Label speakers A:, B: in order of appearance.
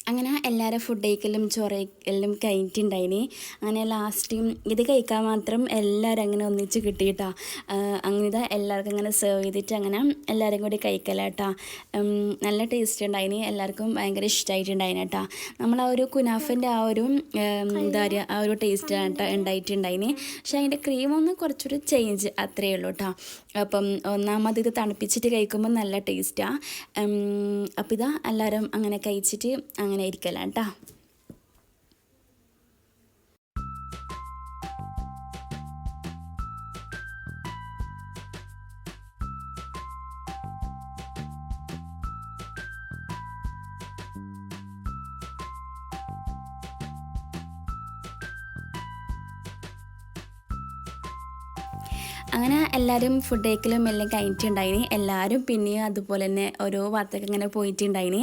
A: അങ്ങനെ എല്ലാവരും ഫുഡ് കഴിക്കലും ചോറ് കഴിക്കലും കഴിഞ്ഞിട്ടുണ്ടായിനി. അങ്ങനെ ലാസ്റ്റ് ഇത് കഴിക്കാൻ മാത്രം എല്ലാവരും അങ്ങനെ ഒന്നിച്ച് കിട്ടിയിട്ടാ. അങ്ങനെ ഇതാ എല്ലാവർക്കും അങ്ങനെ സെർവ് ചെയ്തിട്ട് അങ്ങനെ എല്ലാവരും കൂടി കഴിക്കലാട്ടാ. നല്ല ടേസ്റ്റ് ഉണ്ടായിനി, എല്ലാവർക്കും ഭയങ്കര ഇഷ്ടമായിട്ടുണ്ടായിന് കേട്ടോ. നമ്മൾ ആ ഒരു കുനാഫിൻ്റെ ആ ഒരു എന്താ പറയുക ആ ഒരു ടേസ്റ്റ് ഉണ്ടായിട്ടുണ്ടായിനി. പക്ഷേ അതിൻ്റെ ക്രീമൊന്ന് കുറച്ചൊരു ചേഞ്ച് അത്രയേ ഉള്ളൂ കേട്ടോ. അപ്പം ഒന്നാമത് ഇത് തണുപ്പിച്ചിട്ട് കഴിക്കുമ്പോൾ നല്ല ടേസ്റ്റാണ്. അപ്പോൾ ഇതാ എല്ലാവരും അങ്ങനെ കഴിച്ചിട്ട് അങ്ങനെ ഇരിക്കലാണ് കേട്ടോ. അങ്ങനെ എല്ലാവരും ഫുഡ് കഴിക്കലും എല്ലാം കഴിഞ്ഞിട്ടുണ്ടായിനി. എല്ലാവരും പിന്നെയും അതുപോലെ തന്നെ ഓരോ ഭാഗത്തേക്ക് ഇങ്ങനെ പോയിട്ടുണ്ടായിനി.